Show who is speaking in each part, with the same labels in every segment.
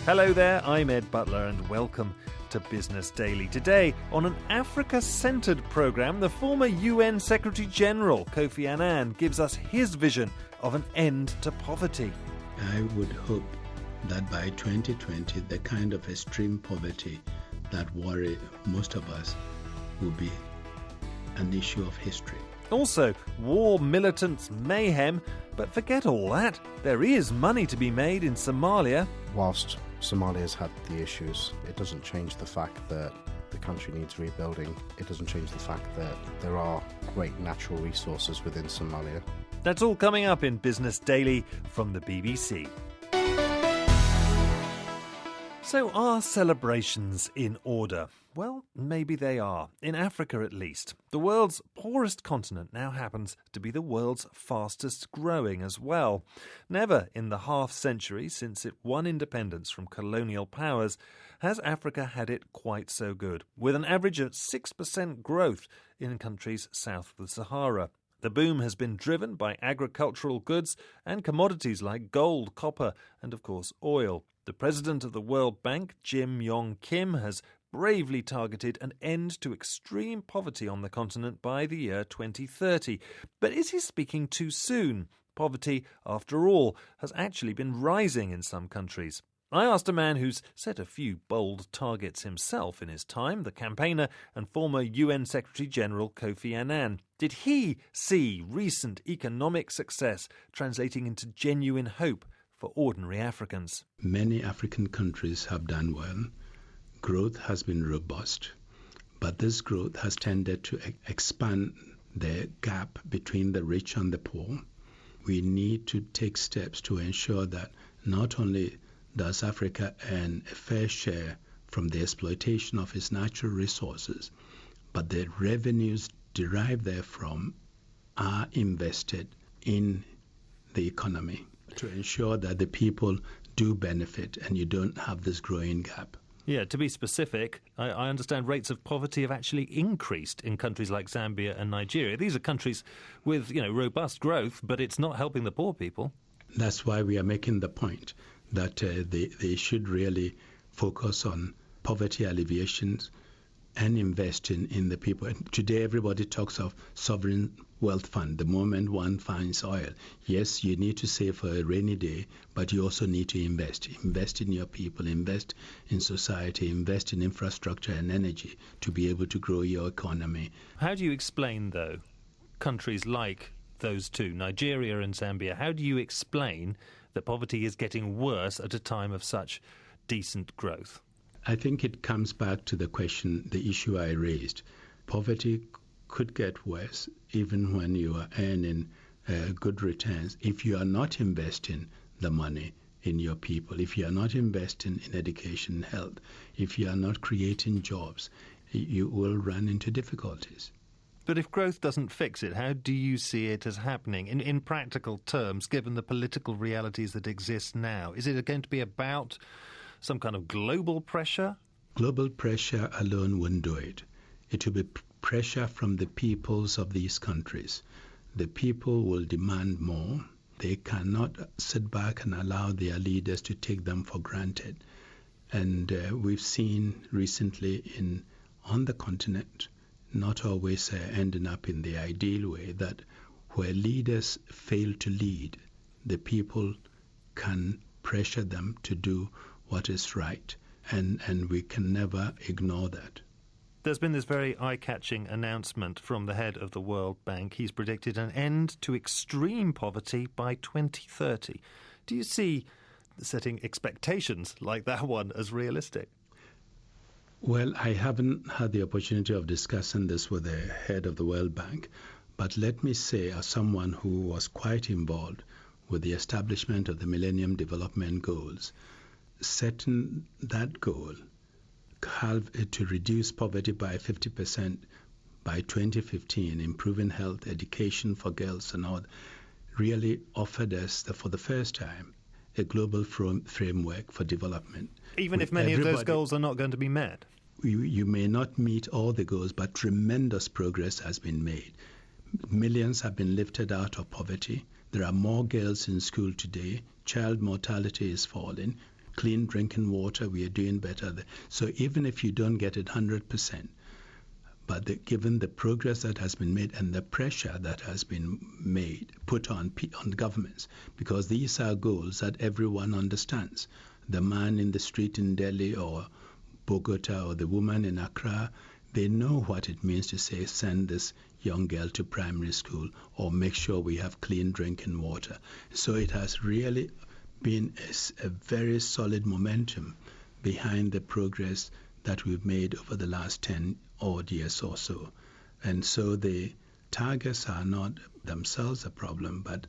Speaker 1: Hello there, I'm Ed Butler and welcome to Business Daily. Today, on an Africa-centred programme, the former UN Secretary-General Kofi Annan gives us his vision of an end to poverty.
Speaker 2: I would hope that by 2020, the kind of extreme poverty that worry most of us will be an issue of history.
Speaker 1: Also, war, militants, mayhem, but forget all that. There is money to be made in Somalia.
Speaker 3: Whilst Somalia's had the issues, it doesn't change the fact that the country needs rebuilding. It doesn't change the fact that there are great natural resources within Somalia.
Speaker 1: That's all coming up in Business Daily from the BBC. So are celebrations in order? Well, maybe they are. In Africa, at least. The world's poorest continent now happens to be the world's fastest growing as well. Never in the half-century since it won independence from colonial powers has Africa had it quite so good, with an average of 6% growth in countries south of the Sahara. The boom has been driven by agricultural goods and commodities like gold, copper and, of course, oil. The president of the World Bank, Jim Yong Kim, has bravely targeted an end to extreme poverty on the continent by the year 2030. But is he speaking too soon? Poverty, after all, has actually been rising in some countries. I asked a man who's set a few bold targets himself in his time, the campaigner and former UN Secretary-General Kofi Annan. Did he see recent economic success translating into genuine hope for ordinary Africans?
Speaker 2: Many African countries have done well. Growth has been robust, but this growth has tended to expand the gap between the rich and the poor. We need to take steps to ensure that not only does Africa earn a fair share from the exploitation of its natural resources, but the revenues derived therefrom are invested in the economy to ensure that the people do benefit and you don't have this growing gap.
Speaker 1: Yeah, to be specific, I understand rates of poverty have actually increased in countries like Zambia and Nigeria. These are countries with, robust growth, but it's not helping the poor people.
Speaker 2: That's why we are making the point that they should really focus on poverty alleviations and investing in the people. And today everybody talks of sovereign wealth fund. The moment one finds oil, yes, you need to save for a rainy day, but you also need to invest. Invest in your people, invest in society, invest in infrastructure and energy to be able to grow your economy.
Speaker 1: How do you explain, though, countries like those two, Nigeria and Zambia, how do you explain that poverty is getting worse at a time of such decent growth?
Speaker 2: I think it comes back to the issue I raised. Poverty could get worse even when you are earning good returns. If you are not investing the money in your people, if you are not investing in education and health, if you are not creating jobs, you will run into difficulties.
Speaker 1: But if growth doesn't fix it, how do you see it as happening in practical terms, given the political realities that exist now? Is it going to be about some kind of global pressure?
Speaker 2: Global pressure alone won't do it. It will be pressure from the peoples of these countries. The people will demand more. They cannot sit back and allow their leaders to take them for granted. And we've seen recently on the continent, not always ending up in the ideal way, that where leaders fail to lead, the people can pressure them to do what is right, and we can never ignore that.
Speaker 1: There's been this very eye-catching announcement from the head of the World Bank. He's predicted an end to extreme poverty by 2030. Do you see setting expectations like that one as realistic?
Speaker 2: Well, I haven't had the opportunity of discussing this with the head of the World Bank, but let me say, as someone who was quite involved with the establishment of the Millennium Development Goals, setting that goal to reduce poverty by 50% by 2015, improving health, education for girls and all, really offered us, for the first time, a global framework for development.
Speaker 1: Even if many of those goals are not going to be met?
Speaker 2: You may not meet all the goals, but tremendous progress has been made. Millions have been lifted out of poverty. There are more girls in school today. Child mortality is falling. clean drinking water, we are doing better. So even if you don't get it 100%, but given the progress that has been made and the pressure that has been put on governments, because these are goals that everyone understands. The man in the street in Delhi or Bogota or the woman in Accra, they know what it means to say send this young girl to primary school or make sure we have clean drinking water. So it has really been a very solid momentum behind the progress that we've made over the last 10 odd years or so. And so the targets are not themselves a problem, but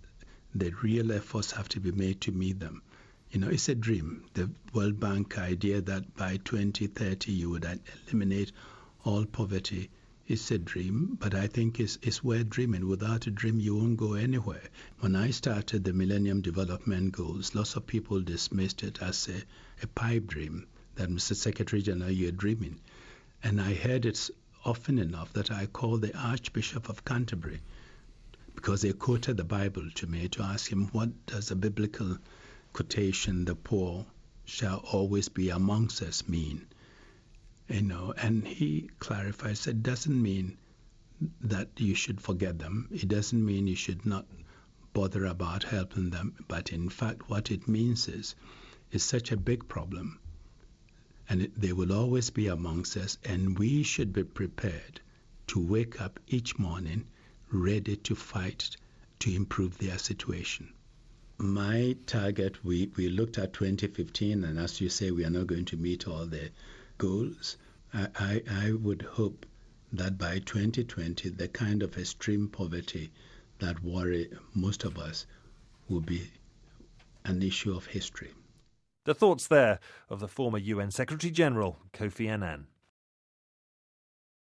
Speaker 2: the real efforts have to be made to meet them. You know, it's a dream. The World Bank idea that by 2030 you would eliminate all poverty is a dream, but I think it's worth dreaming. Without a dream, you won't go anywhere. When I started the Millennium Development Goals, lots of people dismissed it as a pipe dream, that Mr. Secretary General, you're dreaming. And I heard it often enough that I called the Archbishop of Canterbury, because they quoted the Bible to me to ask him, what does the biblical quotation, the poor shall always be amongst us, mean? You know, and he clarified, said, it doesn't mean that you should forget them. It doesn't mean you should not bother about helping them. But in fact, what it means is, it's such a big problem, and they will always be amongst us, and we should be prepared to wake up each morning ready to fight to improve their situation. My target, we looked at 2015, and as you say, we are not going to meet all the goals. I would hope that by 2020, the kind of extreme poverty that worry most of us will be an issue of history.
Speaker 1: The thoughts there of the former UN Secretary-General, Kofi Annan.